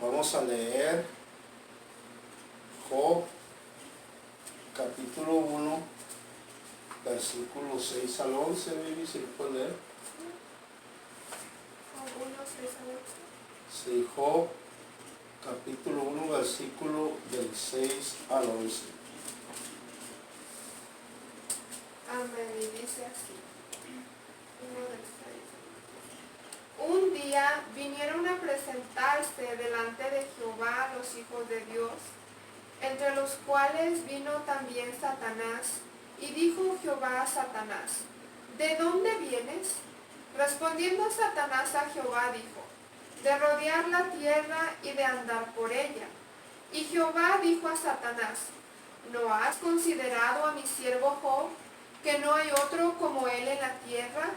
Vamos a leer Job, capítulo 1, versículos 6 al 11, baby, si lo puedes leer. Job 1, 6 al 11. Sí, Job, capítulo 1, versículo del 6 al 11. Amén, y dice así. 1 del 6. Un día vinieron a presentarse delante de Jehová los hijos de Dios, entre los cuales vino también Satanás, y dijo Jehová a Satanás: ¿de dónde vienes? Respondiendo Satanás a Jehová dijo: de rodear la tierra y de andar por ella. Y Jehová dijo a Satanás: ¿no has considerado a mi siervo Job, que no hay otro como él en la tierra,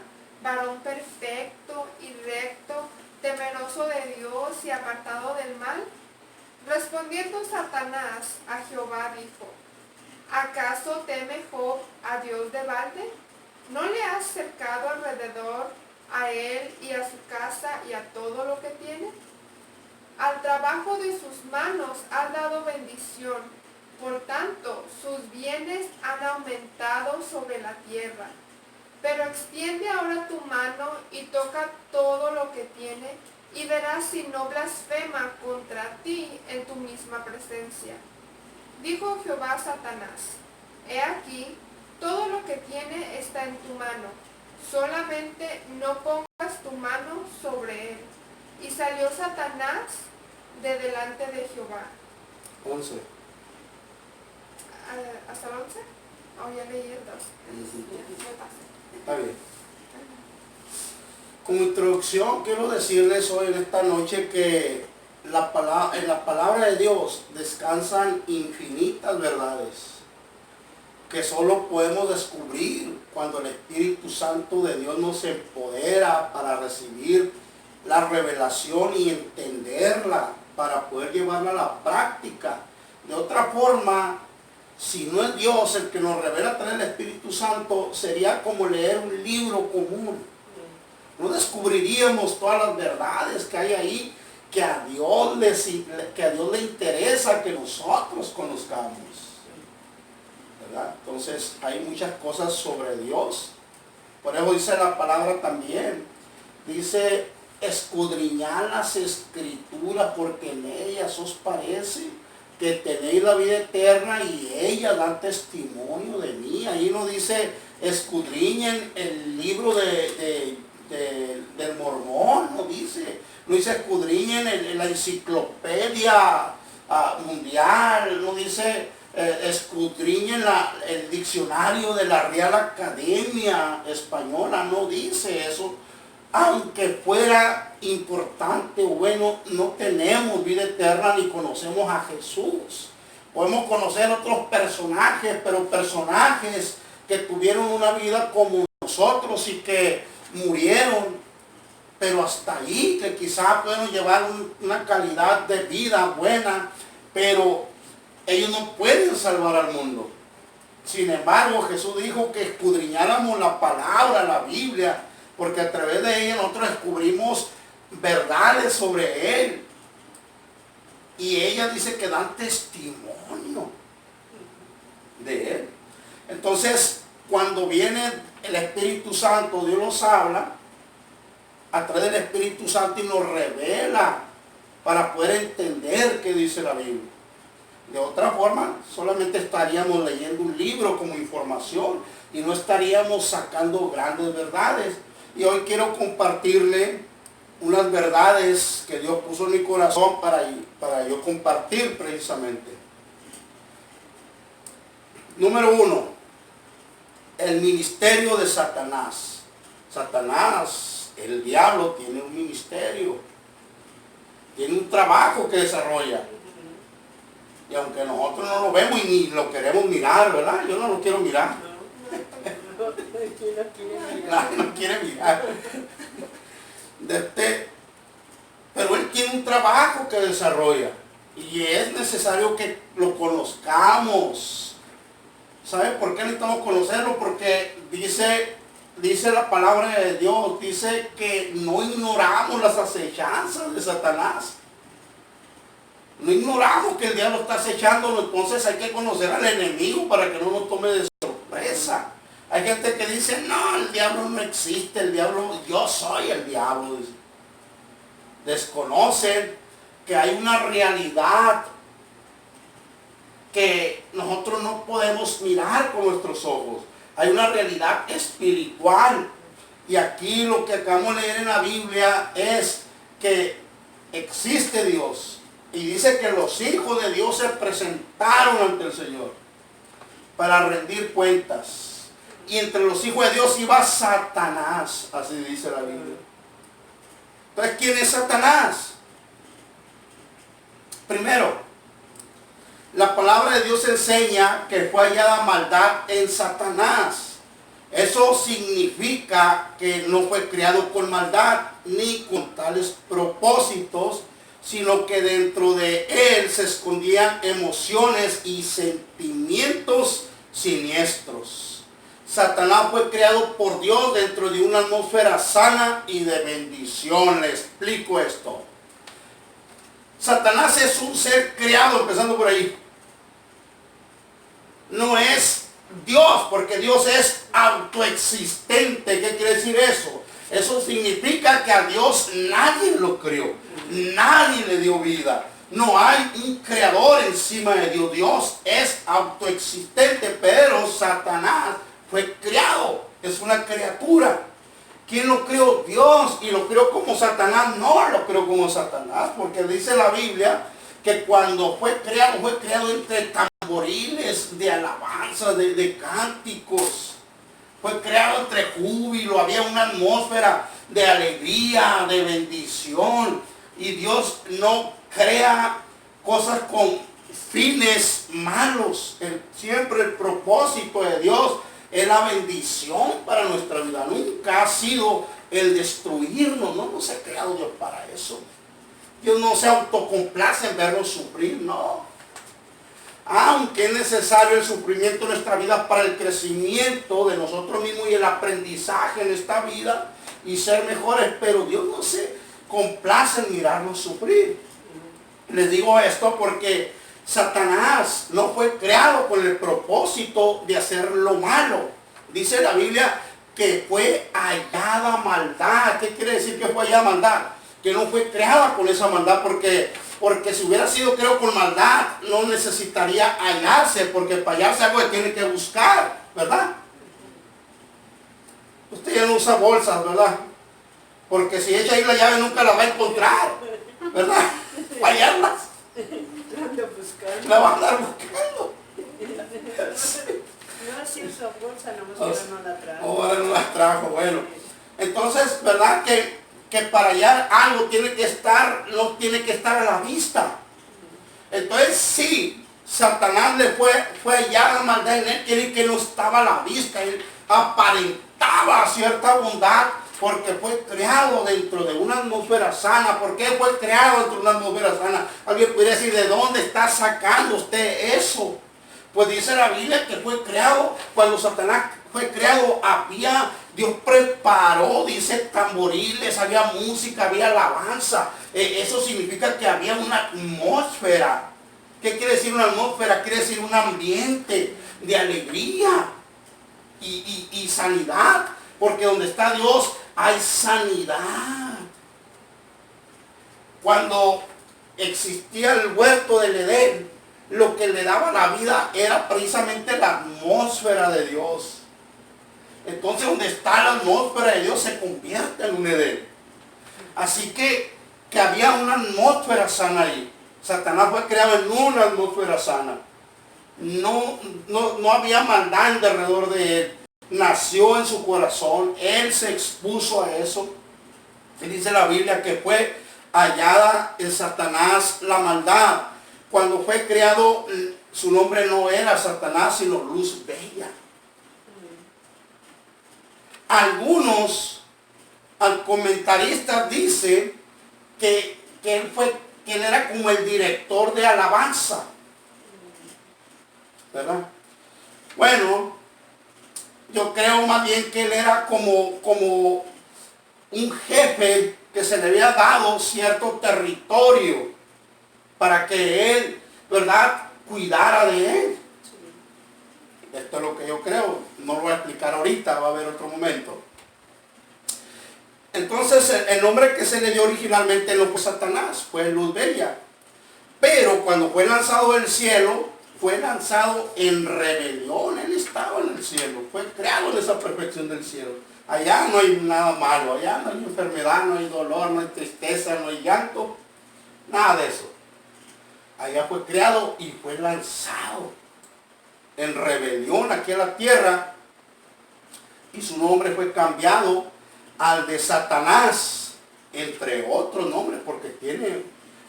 varón perfecto y recto, temeroso de Dios y apartado del mal? Respondiendo Satanás a Jehová dijo: ¿acaso teme Job a Dios de balde? ¿No le has cercado alrededor a él y a su casa y a todo lo que tiene? Al trabajo de sus manos has dado bendición, por tanto sus bienes han aumentado sobre la tierra. Pero extiende ahora tu mano y toca todo lo que tiene, y verás si no blasfema contra ti en tu misma presencia. Dijo Jehová a Satanás: he aquí, todo lo que tiene está en tu mano, solamente no pongas tu mano sobre él. Y salió Satanás de delante de Jehová. 11. ¿Hasta el 11? Oh, ya leí el 2. Está bien. Como introducción quiero decirles hoy en esta noche que en la palabra de Dios descansan infinitas verdades que solo podemos descubrir cuando el Espíritu Santo de Dios nos empodera para recibir la revelación y entenderla para poder llevarla a la práctica. De otra forma, si no es Dios el que nos revela a través del Espíritu Santo, sería como leer un libro común. No descubriríamos todas las verdades que hay ahí que a Dios le interesa que nosotros conozcamos, ¿verdad? Entonces hay muchas cosas sobre Dios. Por eso dice la palabra también. Dice: escudriñad las escrituras, porque en ellas os parece que tenéis la vida eterna, y ellas dan testimonio de mí. Ahí no dice escudriñen el libro del Mormón, no dice escudriñen la enciclopedia mundial, no dice escudriñen el diccionario de la Real Academia Española, no dice eso. Aunque fuera importante o bueno, no tenemos vida eterna ni conocemos a Jesús. Podemos conocer otros personajes, pero personajes que tuvieron una vida como nosotros y que murieron, pero hasta ahí, que quizás pueden llevar una calidad de vida buena, pero ellos no pueden salvar al mundo. Sin embargo, Jesús dijo que escudriñáramos la palabra, la Biblia, porque a través de ella nosotros descubrimos verdades sobre Él. Y ella dice que dan testimonio de Él. Entonces, cuando viene el Espíritu Santo, Dios nos habla a través del Espíritu Santo y nos revela para poder entender qué dice la Biblia. De otra forma, solamente estaríamos leyendo un libro como información y no estaríamos sacando grandes verdades. Y hoy quiero compartirle unas verdades que Dios puso en mi corazón para yo compartir precisamente. Número 1, el ministerio de Satanás. Satanás, el diablo, tiene un ministerio, tiene un trabajo que desarrolla. Y aunque nosotros no lo vemos y ni lo queremos mirar, ¿verdad? Yo no lo quiero mirar. Nadie no quiere mirar. Pero él tiene un trabajo que desarrolla y es necesario que lo conozcamos. ¿Sabe por qué necesitamos conocerlo? Porque dice la palabra de Dios, dice que no ignoramos las acechanzas de Satanás. No ignoramos que el diablo está acechándonos, entonces hay que conocer al enemigo para que no nos tome de sorpresa. Hay gente que dice, no, el diablo no existe, el diablo, yo soy el diablo. Desconocen que hay una realidad que nosotros no podemos mirar con nuestros ojos. Hay una realidad espiritual. Y aquí lo que acabamos de leer en la Biblia es que existe Dios. Y dice que los hijos de Dios se presentaron ante el Señor para rendir cuentas. Y entre los hijos de Dios iba Satanás, así dice la Biblia. Entonces, ¿quién es Satanás? Primero, la palabra de Dios enseña que fue hallada maldad en Satanás. Eso significa que no fue creado con maldad ni con tales propósitos, sino que dentro de él se escondían emociones y sentimientos siniestros. Satanás fue creado por Dios dentro de una atmósfera sana y de bendición. Le explico esto. Satanás es un ser creado, empezando por ahí. No es Dios, porque Dios es autoexistente. ¿Qué quiere decir eso? Eso significa que a Dios nadie lo creó, nadie le dio vida. No hay un creador encima de Dios. Dios es autoexistente, pero Satanás fue creado, es una criatura. ¿Quién lo creó? Dios. Y lo creó como Satanás. No lo creó como Satanás, porque dice la Biblia que cuando fue creado entre tamboriles de alabanza, de cánticos. Fue creado entre júbilo, había una atmósfera de alegría, de bendición. Y Dios no crea cosas con fines malos. Siempre el propósito de Dios es la bendición para nuestra vida. Nunca ha sido el destruirnos. No nos ha creado Dios para eso. Dios no se autocomplace en vernos sufrir, no. Aunque es necesario el sufrimiento en nuestra vida para el crecimiento de nosotros mismos y el aprendizaje en esta vida y ser mejores, pero Dios no se complace en mirarnos sufrir. Les digo esto porque Satanás no fue creado con el propósito de hacer lo malo. Dice la Biblia que fue hallada maldad. ¿Qué quiere decir que fue hallada maldad? Que no fue creada con esa maldad, porque si hubiera sido creado con maldad, no necesitaría hallarse, porque para hallarse algo que tiene que buscar, ¿verdad? Usted ya no usa bolsas, ¿verdad? Porque si echa ahí la llave nunca la va a encontrar, ¿verdad? Para hallarlas. La va a andar buscando. No, si usa bolsa, nomás que no la trajo. Ahora no la trajo, bueno. Entonces, ¿verdad? Que para hallar algo tiene que estar, no tiene que estar a la vista. Entonces sí, Satanás le fue hallada maldad en él, quiere que no estaba a la vista. Él aparentaba cierta bondad porque fue creado dentro de una atmósfera sana. ¿Por qué fue creado dentro de una atmósfera sana? Alguien podría decir, ¿de dónde está sacando usted eso? Pues dice la Biblia que fue creado, cuando Satanás fue creado, Dios preparó, dice, tamboriles, había música, había alabanza. Eso significa que había una atmósfera. ¿Qué quiere decir una atmósfera? Quiere decir un ambiente de alegría y sanidad. Porque donde está Dios hay sanidad. Cuando existía el huerto del Edén, lo que le daba la vida era precisamente la atmósfera de Dios. Entonces donde está la atmósfera de Dios se convierte en un Edén. Así que había una atmósfera sana ahí. Satanás fue creado en una atmósfera sana. No había maldad alrededor de él. Nació en su corazón. Él se expuso a eso. Y dice la Biblia que fue hallada en Satanás la maldad. Cuando fue creado, su nombre no era Satanás, sino Luz Bella. Algunos comentaristas dicen que él era como el director de alabanza, ¿verdad? Bueno, yo creo más bien que él era como un jefe que se le había dado cierto territorio para que él, ¿verdad?, cuidara de él. Esto es lo que yo creo. No lo voy a explicar ahorita, va a haber otro momento. Entonces, el nombre que se le dio originalmente no fue Satanás, fue Luz Bella. Pero cuando fue lanzado del cielo, fue lanzado en rebelión. Él estaba en el cielo, fue creado en esa perfección del cielo. Allá no hay nada malo, allá no hay enfermedad, no hay dolor, no hay tristeza, no hay llanto, nada de eso. Allá fue creado y fue lanzado en rebelión aquí a la tierra, y su nombre fue cambiado al de Satanás, entre otros nombres, porque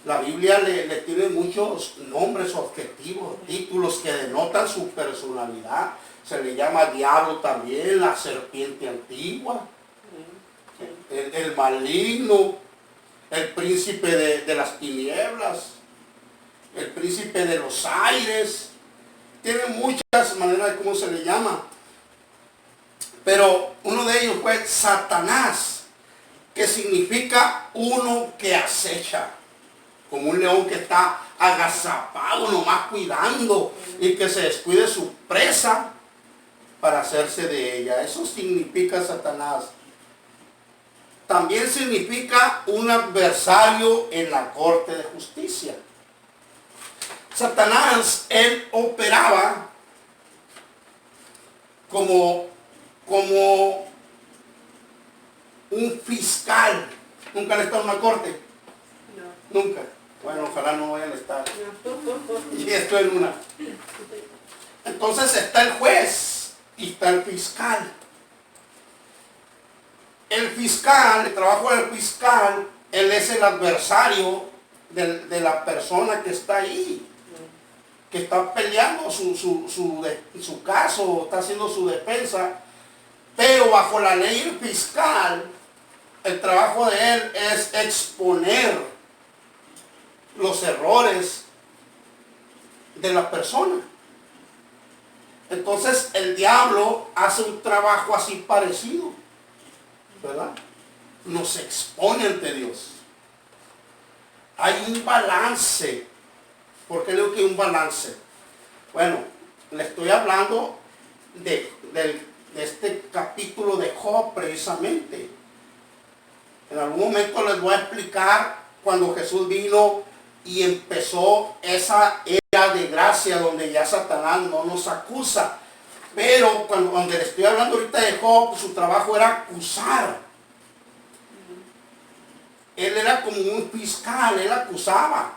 la Biblia le tiene muchos nombres, objetivos, títulos que denotan su personalidad. Se le llama diablo también, la serpiente antigua, el maligno, el príncipe de las tinieblas, el príncipe de los aires. Tiene muchas maneras de cómo se le llama. Pero uno de ellos fue Satanás, que significa uno que acecha. Como un león que está agazapado, nomás cuidando, y que se descuide su presa para hacerse de ella. Eso significa Satanás. También significa un adversario en la corte de justicia. Satanás, él operaba como un fiscal. ¿Nunca han estado en una corte? No. Nunca. Bueno, ojalá no vayan a estar. No. Y esto en una. Entonces está el juez y está el fiscal. El fiscal, el trabajo del fiscal, él es el adversario de la persona que está ahí, que está peleando su caso, está haciendo su defensa. Pero bajo la ley fiscal, el trabajo de él es exponer los errores de la persona. Entonces el diablo hace un trabajo así parecido, ¿verdad? Nos expone ante Dios. Hay un balance. ¿Por qué digo que hay un balance? Bueno, le estoy hablando de este capítulo de Job precisamente. En algún momento les voy a explicar cuando Jesús vino y empezó esa era de gracia donde ya Satanás no nos acusa. Pero cuando le estoy hablando ahorita de Job, su trabajo era acusar. Él era como un fiscal, él acusaba.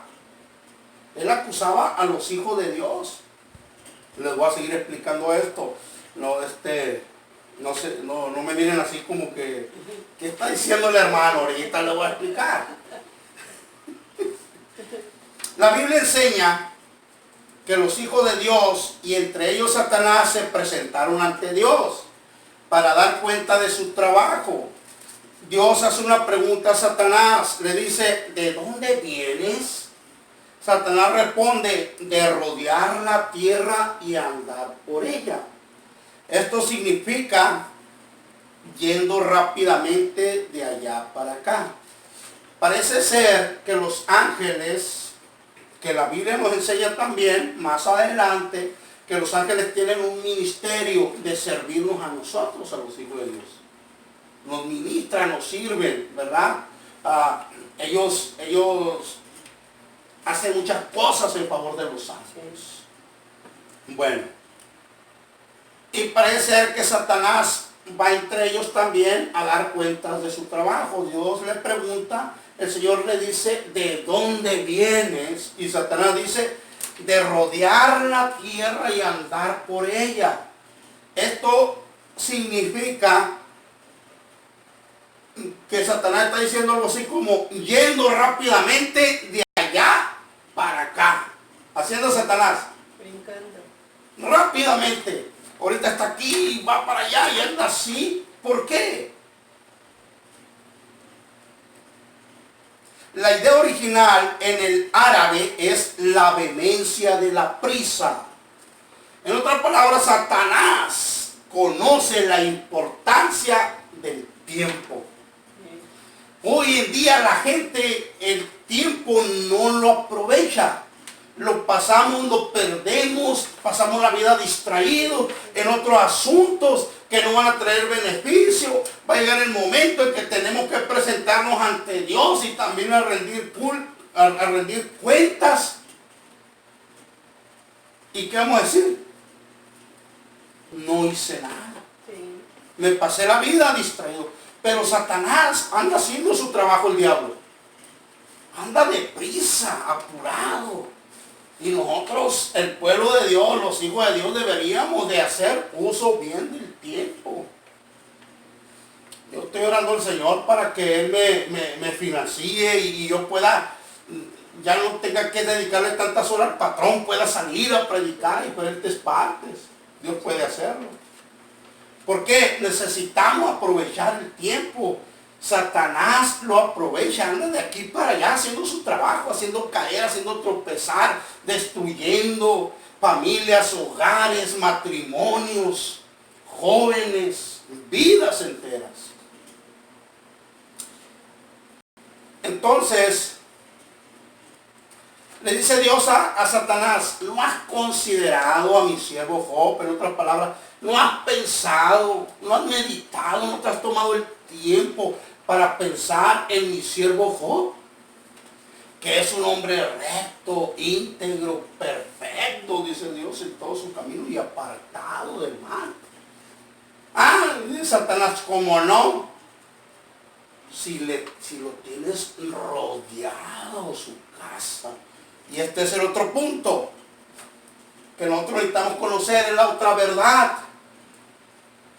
Él acusaba a los hijos de Dios. Les voy a seguir explicando esto. No me miren así como que, ¿qué está diciendo el hermano? Ahorita le voy a explicar. La Biblia enseña que los hijos de Dios, y entre ellos Satanás, se presentaron ante Dios para dar cuenta de su trabajo. Dios hace una pregunta a Satanás, le dice, ¿de dónde vienes? Satanás responde, de rodear la tierra y andar por ella. Esto significa yendo rápidamente de allá para acá. Parece ser que los ángeles, que la Biblia nos enseña también, más adelante, que los ángeles tienen un ministerio de servirnos a nosotros, a los hijos de Dios. Nos ministran, nos sirven, ¿verdad? Ellos hacen muchas cosas en favor de los ángeles. Bueno, y parece ser que Satanás va entre ellos también a dar cuentas de su trabajo. Dios le pregunta, el Señor le dice, ¿de dónde vienes? Y Satanás dice, de rodear la tierra y andar por ella. Esto significa que Satanás está diciendo algo así como yendo rápidamente de allá para acá. Haciendo Satanás. Brincando. Rápidamente. Ahorita está aquí y va para allá y anda así. ¿Por qué? La idea original en el árabe es la vehemencia de la prisa. En otras palabras, Satanás conoce la importancia del tiempo. Hoy en día la gente el tiempo no lo aprovecha. aprovecha. Lo pasamos, lo perdemos, pasamos la vida distraídos en otros asuntos que no van a traer beneficio. Va a llegar el momento en que tenemos que presentarnos ante Dios y también a rendir cuentas. ¿Y qué vamos a decir? No hice nada. Sí. Me pasé la vida distraído. Pero Satanás anda haciendo su trabajo, el diablo. Anda deprisa, apurado. Y nosotros, el pueblo de Dios, los hijos de Dios, deberíamos de hacer uso bien del tiempo. Yo estoy orando al Señor para que Él me financie y yo pueda, ya no tenga que dedicarle tantas horas al patrón, pueda salir a predicar en diferentes partes. Dios puede hacerlo. Porque necesitamos aprovechar el tiempo. Satanás lo aprovecha, anda de aquí para allá haciendo su trabajo, haciendo caer, haciendo tropezar, destruyendo familias, hogares, matrimonios, jóvenes, vidas enteras. Entonces, le dice Dios a Satanás, ¿no has considerado a mi siervo Job? En otras palabras, no has pensado, no has meditado, no te has tomado el tiempo para pensar en mi siervo Job, que es un hombre recto, íntegro, perfecto, dice Dios, en todo su camino y apartado del mal. Dice Satanás, ¿cómo no? Si lo tienes rodeado su casa. Y este es el otro punto que nosotros necesitamos conocer, es la otra verdad.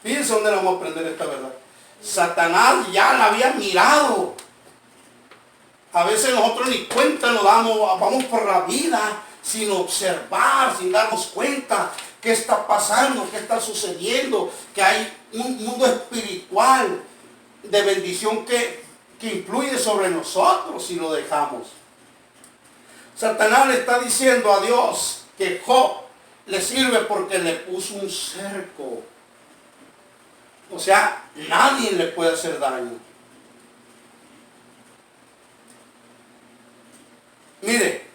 Fíjense dónde vamos a aprender esta verdad. Satanás ya la había mirado. A veces nosotros ni cuenta nos damos, vamos por la vida sin observar, sin darnos cuenta qué está pasando, qué está sucediendo, que hay un mundo espiritual de bendición que influye sobre nosotros si lo dejamos. Satanás le está diciendo a Dios que Job le sirve porque le puso un cerco. O sea, nadie le puede hacer daño. Mire,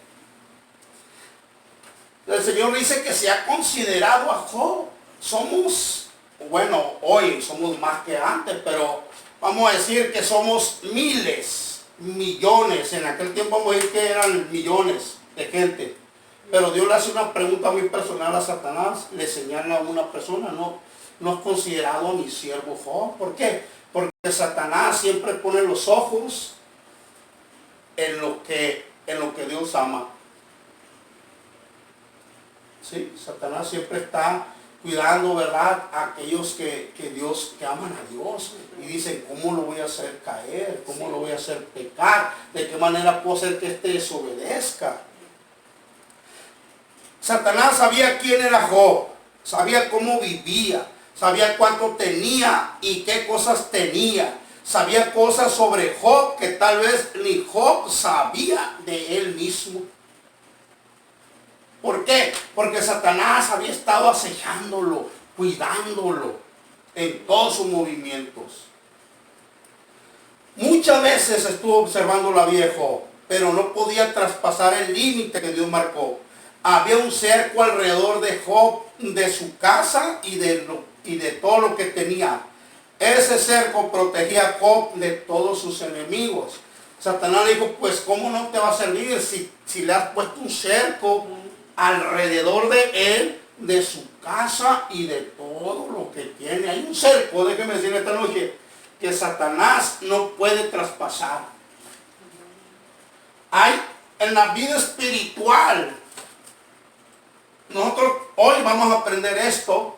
el Señor dice que se ha considerado a Job. Somos, bueno, hoy somos más que antes, pero vamos a decir que somos miles, millones. En aquel tiempo vamos a decir que eran millones de gente. Pero Dios le hace una pregunta muy personal a Satanás, le señala a una persona, no has considerado a mi siervo Job. ¿Por qué? Porque Satanás siempre pone los ojos en lo que Dios ama. ¿Sí? Satanás siempre está cuidando, ¿verdad?, a aquellos que aman a Dios y dicen, ¿cómo lo voy a hacer caer? ¿Cómo lo voy a hacer pecar? ¿De qué manera puedo hacer que éste desobedezca? Satanás sabía quién era Job, sabía cómo vivía, sabía cuánto tenía y qué cosas tenía. Sabía cosas sobre Job que tal vez ni Job sabía de él mismo. ¿Por qué? Porque Satanás había estado acechándolo, cuidándolo en todos sus movimientos. Muchas veces estuvo observando la vida de Job, pero no podía traspasar el límite que Dios marcó. Había un cerco alrededor de Job, de su casa y de todo lo que tenía. Ese cerco protegía a Job de todos sus enemigos. Satanás le dijo, pues ¿cómo no te va a servir si le has puesto un cerco alrededor de él, de su casa y de todo lo que tiene? Hay un cerco, déjeme decir esta noche, que Satanás no puede traspasar. Hay en la vida espiritual. Nosotros hoy vamos a aprender esto,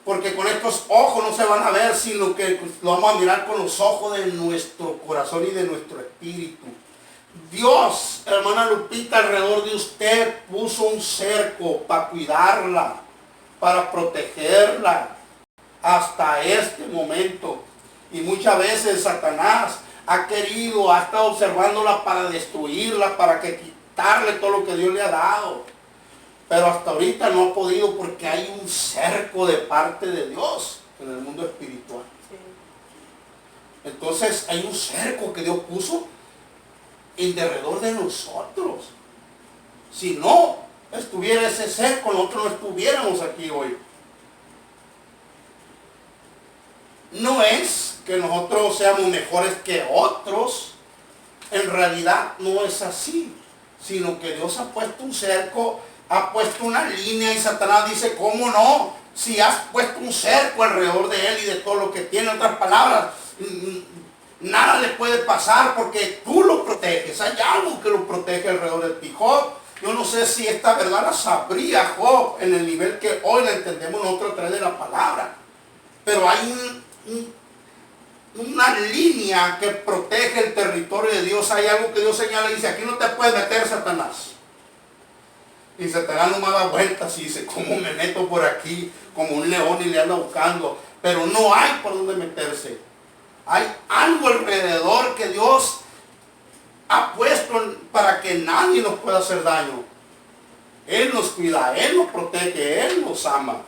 porque con estos ojos no se van a ver, sino que lo vamos a mirar con los ojos de nuestro corazón y de nuestro espíritu. Dios, hermana Lupita, alrededor de usted puso un cerco para cuidarla, para protegerla hasta este momento. Y muchas veces Satanás ha estado observándola para destruirla, para quitarle todo lo que Dios le ha dado. Pero hasta ahorita no ha podido porque hay un cerco de parte de Dios en el mundo espiritual. Sí. Entonces hay un cerco que Dios puso en derredor de nosotros. Si no estuviera ese cerco, nosotros no estuviéramos aquí hoy. No es que nosotros seamos mejores que otros. En realidad no es así. Sino que Dios ha puesto un cerco, ha puesto una línea y Satanás dice, ¿cómo no? Si has puesto un cerco alrededor de él y de todo lo que tiene, en otras palabras, nada le puede pasar porque tú lo proteges. Hay algo que lo protege alrededor de ti. Job, yo no sé si esta verdad la sabría Job en el nivel que hoy la entendemos nosotros a través de la palabra. Pero hay una línea que protege el territorio de Dios. Hay algo que Dios señala y dice, aquí no te puedes meter, Satanás. Y Satanás no me da vueltas y dice, ¿cómo me meto por aquí? Como un león y le anda buscando. Pero no hay por dónde meterse. Hay algo alrededor que Dios ha puesto para que nadie nos pueda hacer daño. Él nos cuida, Él nos protege, Él nos ama.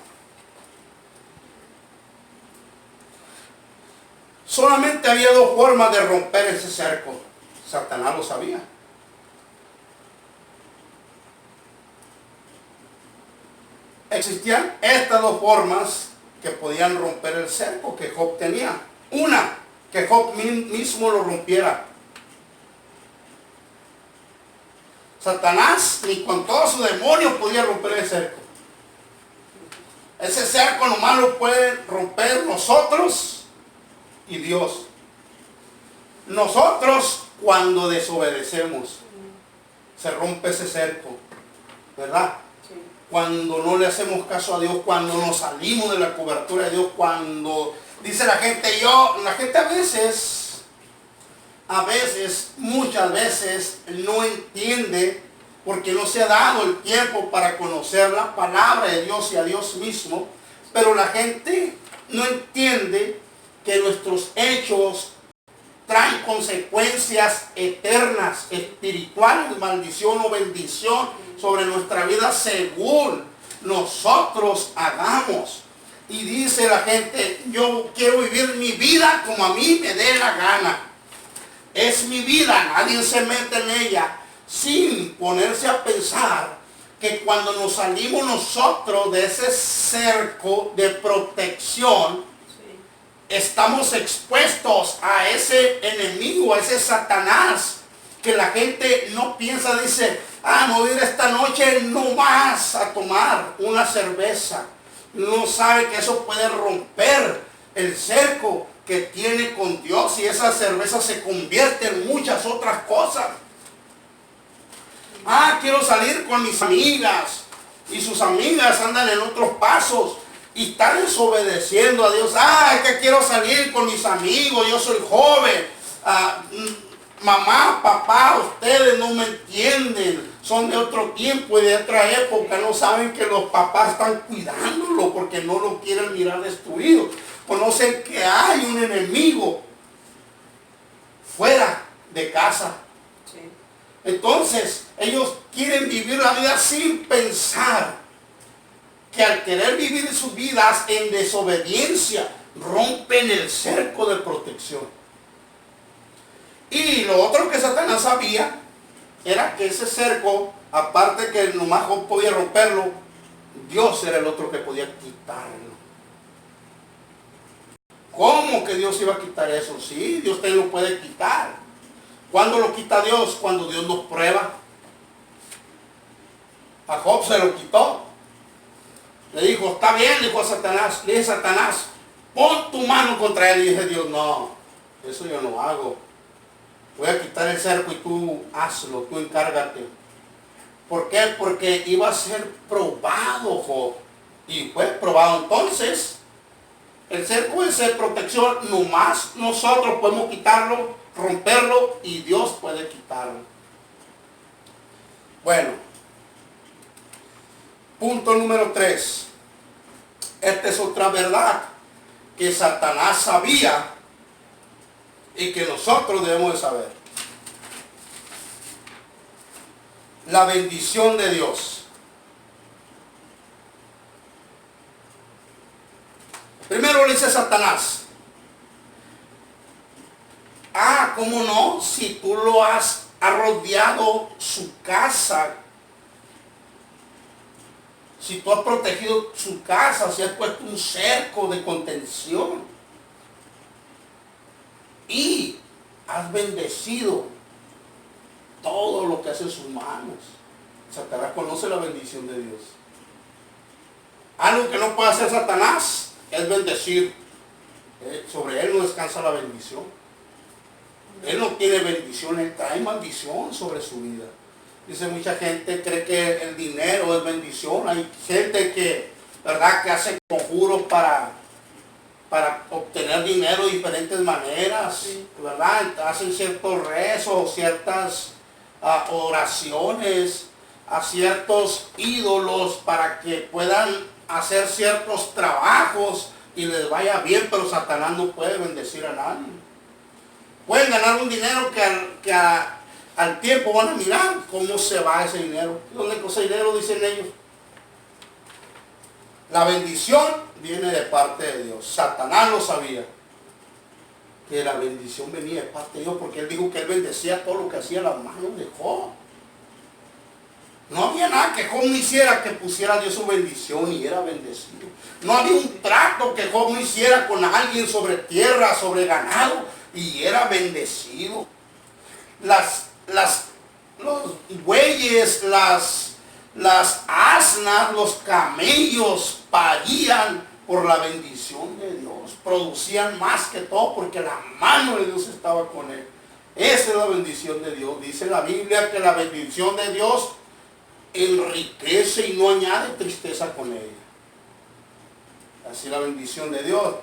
Solamente había dos formas de romper ese cerco. Satanás lo sabía. Existían estas dos formas que podían romper el cerco que Job tenía. Una, que Job mismo lo rompiera. Satanás ni con todos sus demonios podía romper el cerco. Ese cerco nomás lo pueden romper nosotros y Dios. Nosotros cuando desobedecemos se rompe ese cerco, ¿verdad? Sí. Cuando no le hacemos caso a Dios, cuando nos salimos de la cobertura de Dios, cuando dice la gente, la gente a veces, muchas veces no entiende porque no se ha dado el tiempo para conocer la palabra de Dios y a Dios mismo, pero la gente no entiende que nuestros hechos traen consecuencias eternas, espirituales, maldición o bendición sobre nuestra vida según nosotros hagamos. Y dice la gente, yo quiero vivir mi vida como a mí me dé la gana. Es mi vida, nadie se mete en ella, sin ponerse a pensar que cuando nos salimos nosotros de ese cerco de protección, estamos expuestos a ese enemigo, a ese Satanás, que la gente no piensa, dice, me voy a ir esta noche no más a tomar una cerveza. No sabe que eso puede romper el cerco que tiene con Dios y esa cerveza se convierte en muchas otras cosas. Quiero salir con mis amigas y sus amigas andan en otros pasos y están desobedeciendo a Dios. Es que quiero salir con mis amigos, yo soy joven. Mamá, papá, ustedes no me entienden, son de otro tiempo y de otra época, no saben que los papás están cuidándolo porque no lo quieren mirar destruido. Conocen que hay un enemigo fuera de casa. Sí. Entonces, ellos quieren vivir la vida sin pensar que al querer vivir sus vidas en desobediencia, rompen el cerco de protección. Y lo otro que Satanás sabía era que ese cerco, aparte que nomás Job podía romperlo, Dios era el otro que podía quitarlo. ¿Cómo que Dios iba a quitar eso? Sí, Dios te lo puede quitar. ¿Cuándo lo quita Dios? Cuando Dios nos prueba. A Job se lo quitó. Le dijo, está bien, le dijo a Satanás. Le dije, Satanás, pon tu mano contra él. Y dije, Dios, no, eso yo no hago. Voy a quitar el cerco y tú hazlo, tú encárgate. ¿Por qué? Porque iba a ser probado Job. Y fue probado. Entonces, el cerco es de protección. Nomás nosotros podemos quitarlo, romperlo y Dios puede quitarlo. Bueno. Punto número 3. Esta es otra verdad que Satanás sabía y que nosotros debemos de saber. La bendición de Dios. Primero le dice Satanás, ¿cómo no? Si tú lo has rodeado su casa si tú has protegido su casa, si has puesto un cerco de contención y has bendecido todo lo que hace sus manos, Satanás conoce la bendición de Dios. Algo que no puede hacer Satanás es bendecir. Sobre él no descansa la bendición. Él no tiene bendición, él trae maldición sobre su vida. Dice, mucha gente cree que el dinero es bendición. Hay gente que, ¿verdad?, que hace conjuros para obtener dinero de diferentes maneras, ¿verdad? Hacen ciertos rezos, ciertas oraciones a ciertos ídolos para que puedan hacer ciertos trabajos y les vaya bien, pero Satanás no puede bendecir a nadie. Pueden ganar un dinero que al tiempo van a mirar cómo se va ese dinero. ¿Dónde ese dinero? Dicen ellos. La bendición viene de parte de Dios. Satanás lo sabía, que la bendición venía de parte de Dios, porque él dijo que él bendecía todo lo que hacía las manos de Job. No había nada que Job no hiciera que pusiera a Dios su bendición y era bendecido. No había un trato que Job no hiciera con alguien sobre tierra, sobre ganado, y era bendecido. Los bueyes, las asnas, los camellos parían por la bendición de Dios. Producían más que todo porque la mano de Dios estaba con él. Esa es la bendición de Dios. Dice la Biblia que la bendición de Dios enriquece y no añade tristeza con ella. Así la bendición de Dios.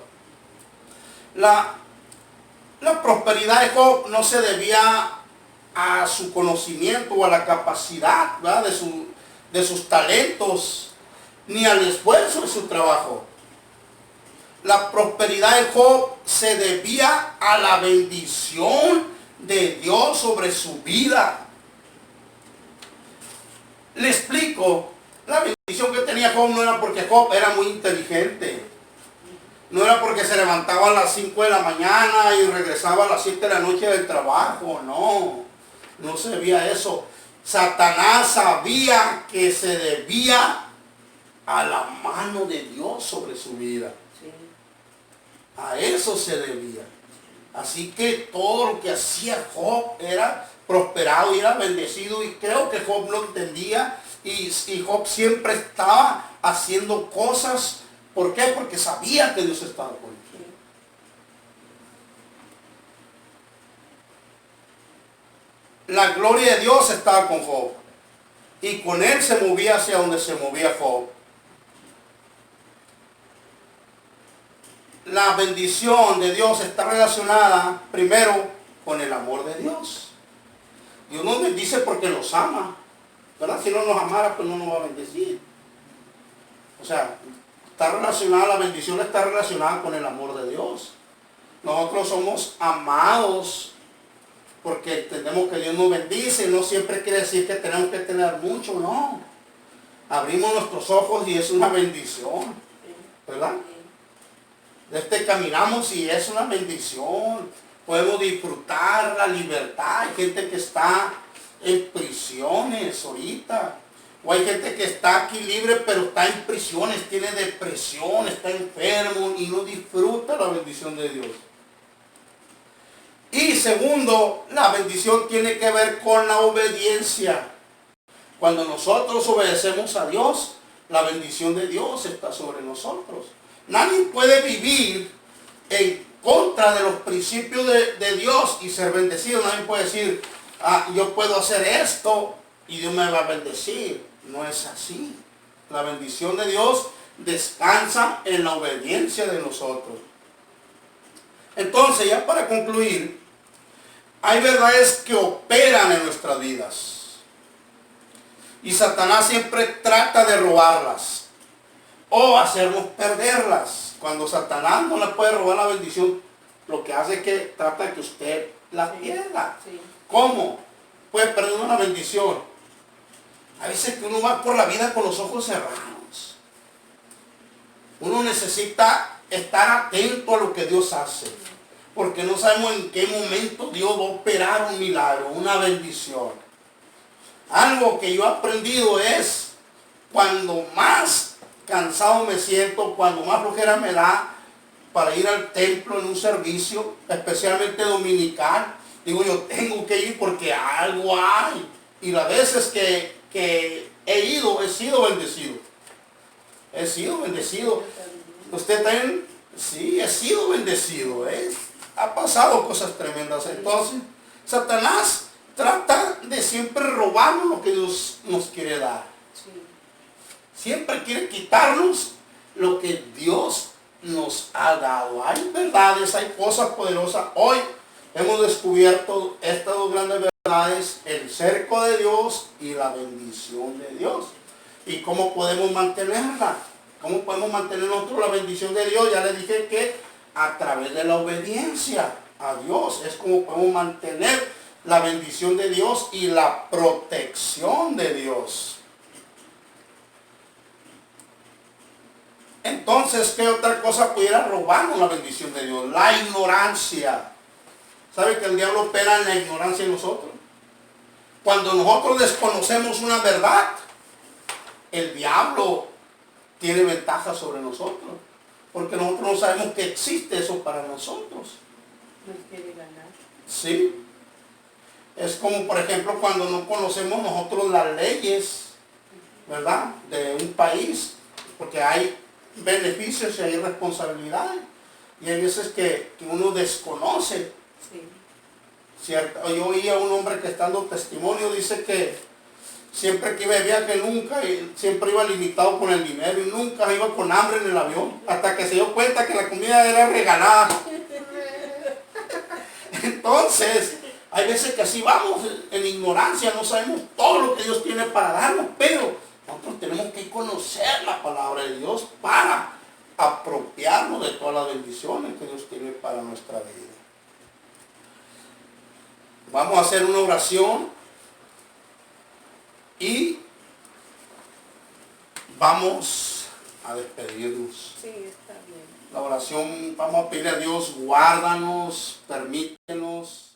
La prosperidad de Job no se debía a su conocimiento o a la capacidad, ¿verdad?, de sus talentos, ni al esfuerzo de su trabajo. La prosperidad de Job se debía a la bendición de Dios sobre su vida. Le explico, la bendición que tenía Job no era porque Job era muy inteligente. No era porque se levantaba a las 5 de la mañana y regresaba a las 7 de la noche del trabajo, no se debía eso. Satanás sabía que se debía a la mano de Dios sobre su vida. A eso se debía. Así que todo lo que hacía Job era prosperado y era bendecido, y creo que Job lo entendía, y Job siempre estaba haciendo cosas. ¿Por qué? Porque sabía que Dios estaba con él. La gloria de Dios estaba con Job, y con él se movía hacia donde se movía Job. La bendición de Dios está relacionada primero con el amor de Dios. Dios nos bendice porque nos ama, ¿verdad? Si no nos amara, pues no nos va a bendecir. O sea, está relacionada, la bendición está relacionada con el amor de Dios. Nosotros somos amados porque entendemos que Dios nos bendice. No siempre quiere decir que tenemos que tener mucho, no. Abrimos nuestros ojos y es una bendición, ¿verdad? Caminamos y es una bendición. Podemos disfrutar la libertad. Hay gente que está en prisiones ahorita. O hay gente que está aquí libre, pero está en prisiones, tiene depresión, está enfermo y no disfruta la bendición de Dios. Y segundo, la bendición tiene que ver con la obediencia. Cuando nosotros obedecemos a Dios, la bendición de Dios está sobre nosotros. Nadie puede vivir en contra de los principios de Dios y ser bendecido. Nadie puede decir, yo puedo hacer esto y Dios me va a bendecir. No es así. La bendición de Dios descansa en la obediencia de nosotros. Entonces, ya para concluir, hay verdades que operan en nuestras vidas. Y Satanás siempre trata de robarlas o hacernos perderlas. Cuando Satanás no le puede robar la bendición, lo que hace es que trata de que usted la pierda. ¿Cómo? Puede perder una bendición. A veces que uno va por la vida con los ojos cerrados. Uno necesita estar atento a lo que Dios hace, porque no sabemos en qué momento Dios va a operar un milagro, una bendición. Algo que yo he aprendido es cuando más cansado me siento, cuando más flojera me da para ir al templo en un servicio, especialmente dominical, digo yo tengo que ir porque algo hay. Y las veces que he ido, he sido bendecido. He sido bendecido. Usted también, sí, he sido bendecido. Ha pasado cosas tremendas. Entonces, Satanás trata de siempre robarnos lo que Dios nos quiere dar. Siempre quiere quitarnos lo que Dios nos ha dado. Hay verdades, hay cosas poderosas. Hoy hemos descubierto estas dos grandes verdades, el cerco de Dios y la bendición de Dios. ¿Y cómo podemos mantenerla? ¿Cómo podemos mantener nosotros la bendición de Dios? Ya les dije que a través de la obediencia a Dios es como podemos mantener la bendición de Dios y la protección de Dios. Entonces, ¿qué otra cosa pudiera robarnos la bendición de Dios? La ignorancia. ¿Sabe que el diablo opera en la ignorancia de nosotros? Cuando nosotros desconocemos una verdad, el diablo tiene ventaja sobre nosotros. Porque nosotros no sabemos que existe eso para nosotros. Nos quiere ganar. Sí. Es como, por ejemplo, cuando no conocemos nosotros las leyes, ¿verdad?, de un país. Porque hay beneficios y hay responsabilidades. Y hay veces que uno desconoce. Sí. ¿Cierto? Yo oí a un hombre que está dando testimonio, dice que siempre que iba de viaje nunca, siempre iba limitado con el dinero y nunca iba con hambre en el avión, hasta que se dio cuenta que la comida era regalada. Entonces, hay veces que así vamos en ignorancia, no sabemos todo lo que Dios tiene para darnos, pero nosotros tenemos que conocer la palabra de Dios para apropiarnos de todas las bendiciones que Dios tiene para nuestra vida. Vamos a hacer una oración y vamos a despedirnos. Sí, está bien. La oración, vamos a pedir a Dios, guárdanos, permítenos